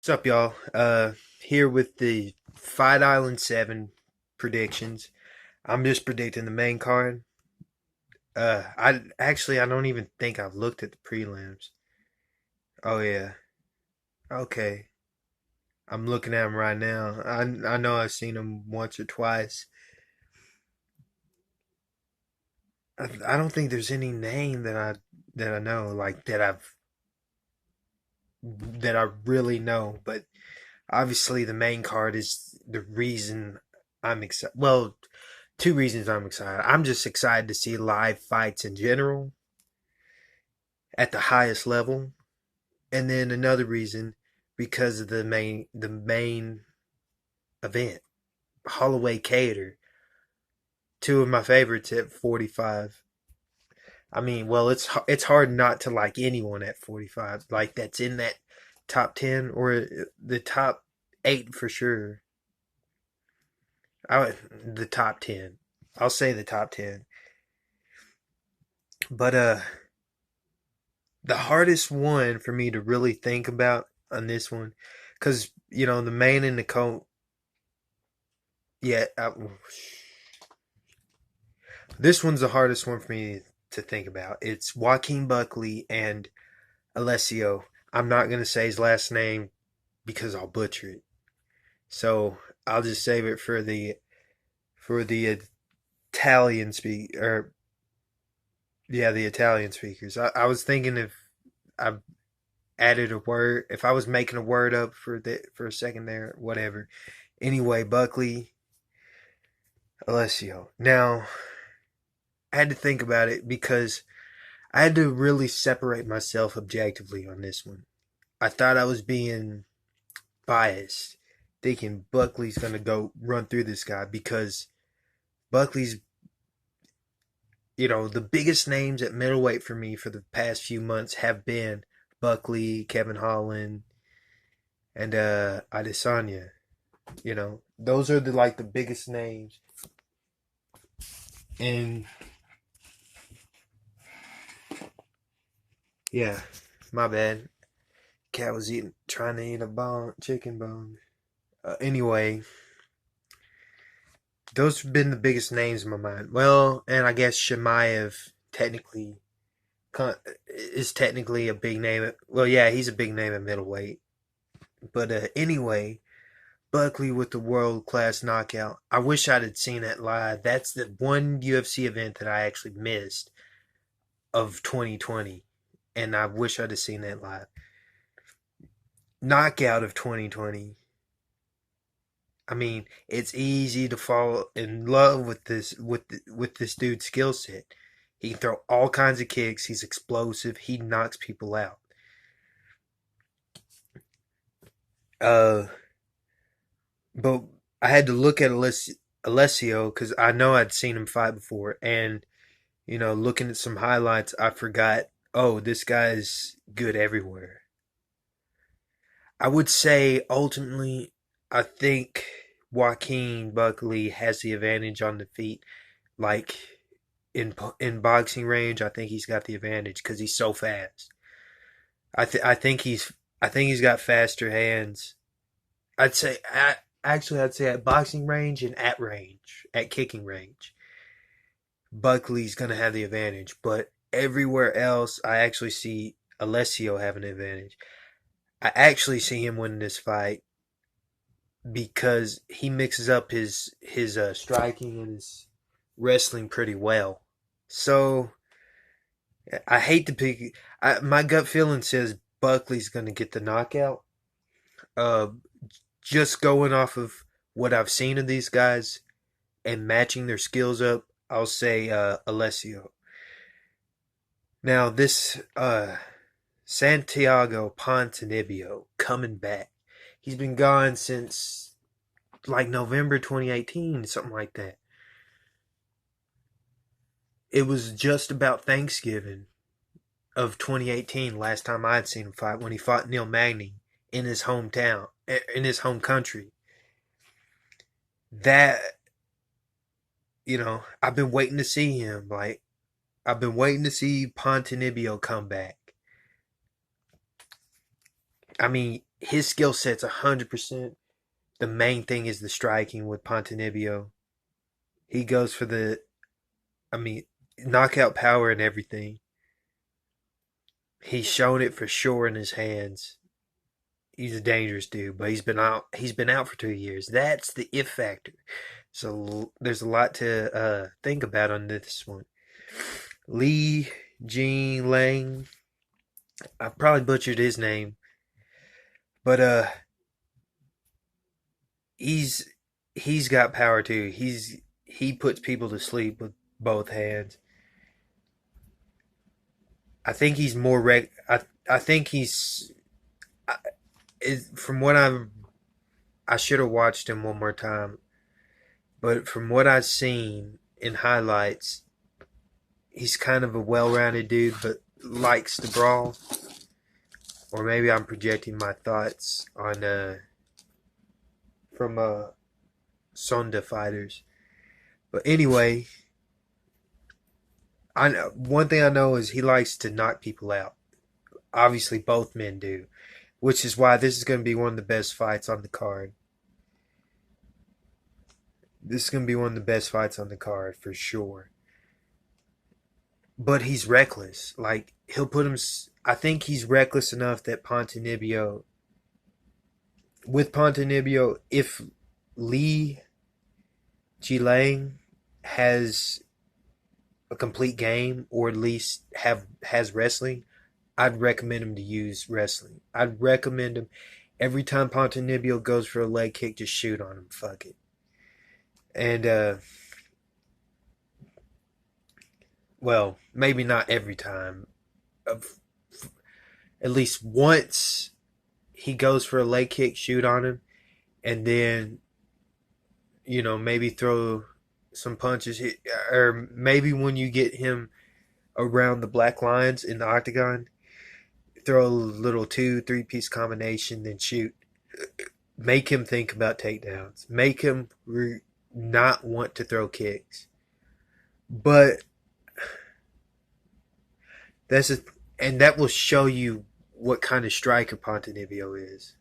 What's up, y'all? Here with the Fight Island 7 predictions. I'm just predicting the main card. I don't even think I've looked at the prelims. Oh yeah, okay. I'm looking at them right now. I know I've seen them once or twice. I don't think there's any name that I know like that I really know. But obviously, the main card is the reason I'm excited. Well, two reasons I'm excited. I'm just excited to see live fights in general at the highest level, and then another reason because of the main event, Holloway Cater, two of my favorites at 45. I mean, well, it's hard not to like anyone at 45, like that's in that top 10 or the top 8 for sure. The top 10. I'll say the top 10. But the hardest one for me to really think about on this one, because the main and the co. Yeah, this one's the hardest one for me to think about. It's Joaquin Buckley and Alessio. I'm not gonna say his last name because I'll butcher it. So I'll just save it for the Italian speak or yeah, the Italian speakers. I was thinking if I added a word, if I was making a word up for a second there, whatever. Anyway, Buckley, Alessio. Now, I had to think about it because I had to really separate myself objectively on this one. I thought I was being biased, thinking Buckley's going to go run through this guy because Buckley's, the biggest names at middleweight for me for the past few months have been Buckley, Kevin Holland, and Adesanya. Those are the biggest names. And yeah, my bad. Cat was trying to eat a chicken bone. Anyway, those have been the biggest names in my mind. Well, and I guess Shemaev is technically a big name. Well, yeah, he's a big name at middleweight. But anyway, Buckley with the world class knockout. I wish I'd have seen that live. That's the one UFC event that I actually missed of 2020, and I wish I'd have seen that live. Knockout of 2020. I mean, it's easy to fall in love with this dude's skill set. He can throw all kinds of kicks. He's explosive. He knocks people out. Uh, but I had to look at Alessio because I know I'd seen him fight before, and looking at some highlights, I forgot. Oh, this guy's good everywhere. I would say ultimately, I think Joaquin Buckley has the advantage on the feet. Like in boxing range, I think he's got the advantage because he's so fast. I think he's got faster hands. I'd say I'd say at boxing range and at range, at kicking range, Buckley's gonna have the advantage. But everywhere else, I actually see Alessio having an advantage. I actually see him winning this fight because he mixes up his striking and his wrestling pretty well. So I hate to pick. My gut feeling says Buckley's going to get the knockout. Uh, just going off of what I've seen of these guys and matching their skills up, I'll say Alessio. Now this Santiago Ponzinibbio coming back. He's been gone since like November 2018, something like that. It was just about Thanksgiving of 2018 last time I had seen him fight when he fought Neil Magny in his hometown, in his home country. That, I've been waiting to see him. Like, I've been waiting to see Ponzinibbio come back. I mean, his skill set's 100%. The main thing is the striking with Ponzinibbio. He goes for the, I mean, knockout power and everything. He's shown it for sure in his hands. He's a dangerous dude, but he's been out. He's been out for 2 years. That's the if factor. So there's a lot to think about on this one. Li Jin Lang. I probably butchered his name, but he's he's got power too. He puts people to sleep with both hands. I think he's more I think he's from what I should have watched him one more time, but from what I've seen in highlights, he's kind of a well-rounded dude, but likes to brawl. Or maybe I'm projecting my thoughts on from Sonda fighters. But anyway, I know one thing I know is he likes to knock people out. Obviously, both men do, which is why this is going to be one of the best fights on the card. This is going to be one of the best fights on the card for sure. But he's reckless. Like, he'll put him. I think he's reckless enough that Ponzinibbio. With Ponzinibbio, if Li Jilang has a complete game, or at least has wrestling, I'd recommend him to use wrestling. I'd recommend him every time Ponzinibbio goes for a leg kick, just shoot on him. Fuck it. And well, maybe not every time. At least once he goes for a leg kick, shoot on him, and then maybe throw some punches, or maybe when you get him around the black lines in the octagon, throw a little 2-3 piece combination, then shoot. Make him think about takedowns. Make him not want to throw kicks. But and that will show you what kind of striker Ponzinibbio is.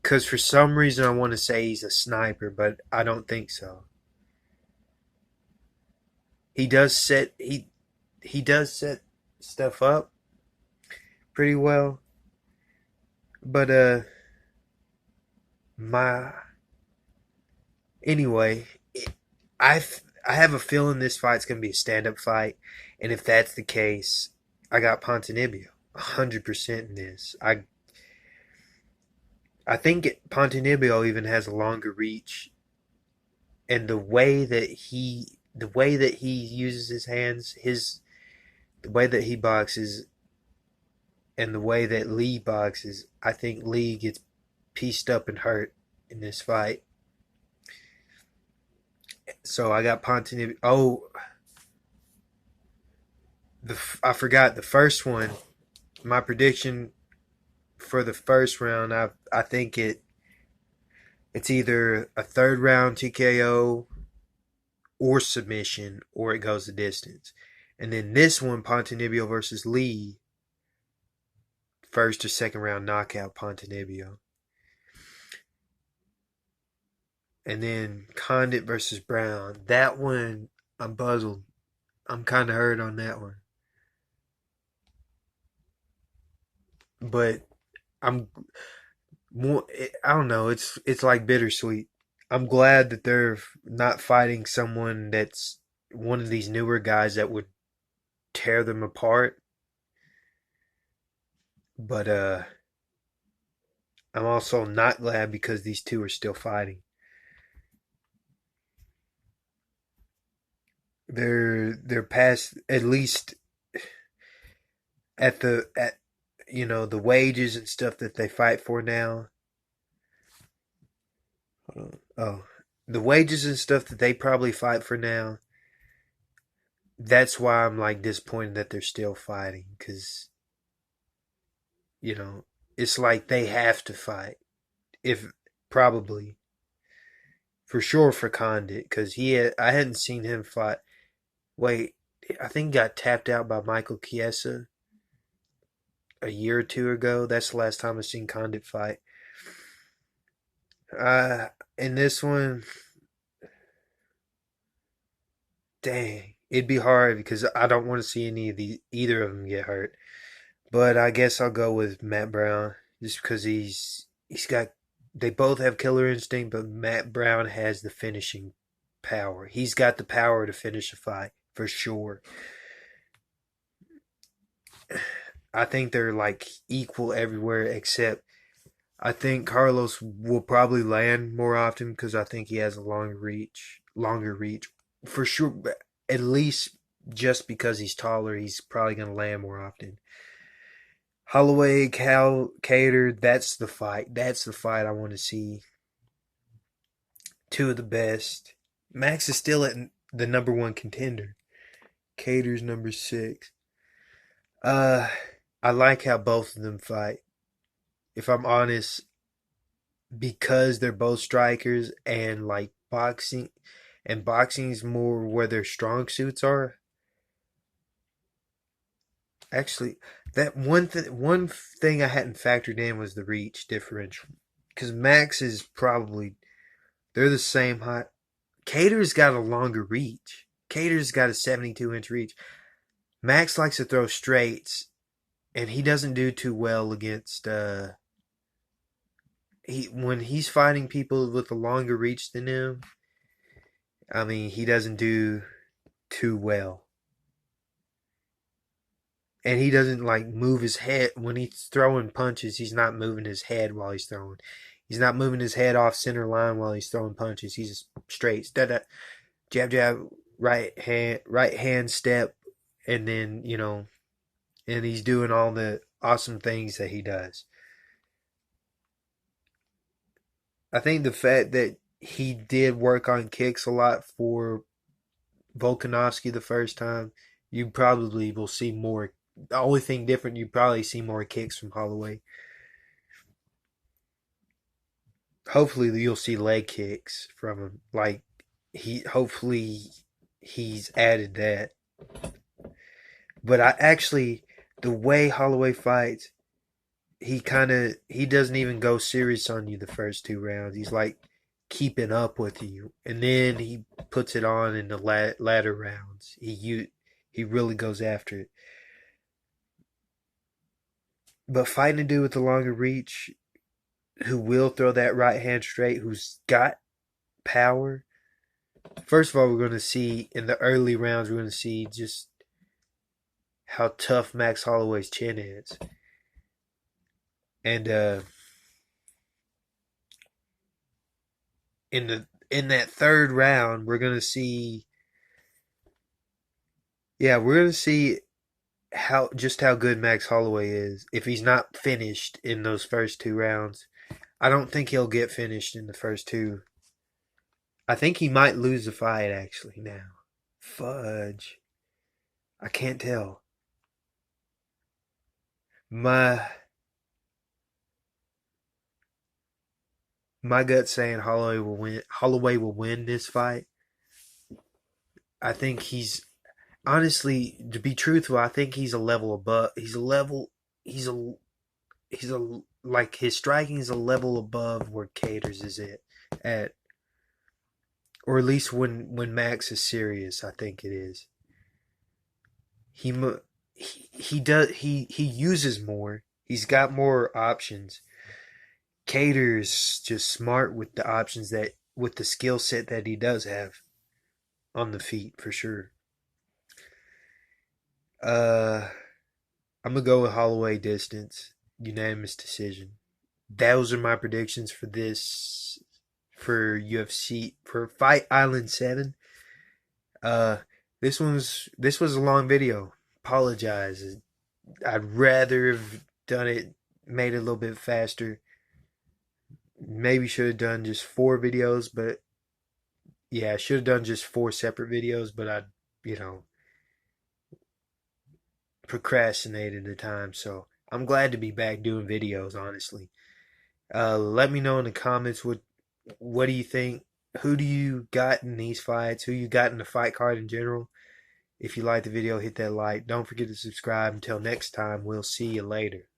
Because for some reason I want to say he's a sniper, but I don't think so. He does set stuff up pretty well, but anyway, I have a feeling this fight's gonna be a stand-up fight, and if that's the case, I got Ponzinibbio 100% in this. I think Ponzinibbio even has a longer reach, and the way that he uses his hands, the way that he boxes, and the way that Lee boxes, I think Lee gets pieced up and hurt in this fight. So I got Ponzinibbio. Oh, I forgot the first one. My prediction for the first round, I think it's either a third round TKO or submission, or it goes the distance. And then this one, Ponzinibbio versus Lee, first or second round knockout, Ponzinibbio. And then Condit versus Brown. That one, I'm puzzled. I'm kind of hurt on that one. But I'm more, I don't know, it's like bittersweet. I'm glad that they're not fighting someone that's one of these newer guys that would tear them apart. But I'm also not glad because these two are still fighting. They're past, at least at the wages and stuff that they fight for now. Oh, the wages and stuff that they probably fight for now. That's why I'm like disappointed that they're still fighting, because it's like they have to fight. If probably for sure for Condit, because I hadn't seen him fight. Wait, I think he got tapped out by Michael Chiesa. a year or two ago. That's the last time I seen Condit fight. In this one, dang, it'd be hard because I don't want to see either of them get hurt. But I guess I'll go with Matt Brown just because he's got they both have killer instinct, but Matt Brown has the finishing power. He's got the power to finish a fight for sure. I think they're like equal everywhere except I think Carlos will probably land more often because I think he has a longer reach for sure. At least just because he's taller, he's probably going to land more often. Holloway, Cater, that's the fight. That's the fight I want to see. Two of the best. Max is still at the number one contender. Cater's number 6. Uh, I like how both of them fight. If I'm honest, because they're both strikers and like boxing's more where their strong suits are. Actually, that one thing I hadn't factored in was the reach differential. Because Max is probably they're the same height. Cater's got a longer reach. Cater's got a 72-inch reach. Max likes to throw straights, and he doesn't do too well against when he's fighting people with a longer reach than him. I mean, he doesn't do too well. And he doesn't like move his head when he's throwing punches. He's not moving his head while he's throwing. He's not moving his head off center line while he's throwing punches. He's just straight, jab, jab, right hand step, and then and he's doing all the awesome things that he does. I think the fact that he did work on kicks a lot for Volkanovski the first time, you probably will see more. The only thing different, you probably see more kicks from Holloway. Hopefully, you'll see leg kicks from him. Like hopefully, he's added that. But the way Holloway fights, he doesn't even go serious on you the first 2 rounds. He's like keeping up with you, and then he puts it on in the latter rounds. He really goes after it. But fighting a dude with a longer reach, who will throw that right hand straight, who's got power. First of all, we're going to see in the early rounds, we're going to see just how tough Max Holloway's chin is. And in that third round, we're going to see how good Max Holloway is if he's not finished in those first 2 rounds. I don't think he'll get finished in the first 2. I think he might lose the fight actually now. Fudge. I can't tell. My gut's saying Holloway will win. Holloway will win this fight. I think honestly, to be truthful, I think he's a level above. He's like his striking is a level above where Cater's is at, or at least when Max is serious. I think it is. He uses more. He's got more options. Cater's just smart with the options with the skill set that he does have on the feet for sure. I'm gonna go with Holloway distance, unanimous decision. Those are my predictions for UFC for Fight Island 7. This was a long video. Apologize. I'd rather have made it a little bit faster. Maybe should have done just 4 videos, but yeah, I should have done just 4 separate videos, but I, procrastinated the time. So I'm glad to be back doing videos, honestly. Let me know in the comments what do you think? Who do you got in these fights? Who you got in the fight card in general? If you like the video, hit that like. Don't forget to subscribe. Until next time, we'll see you later.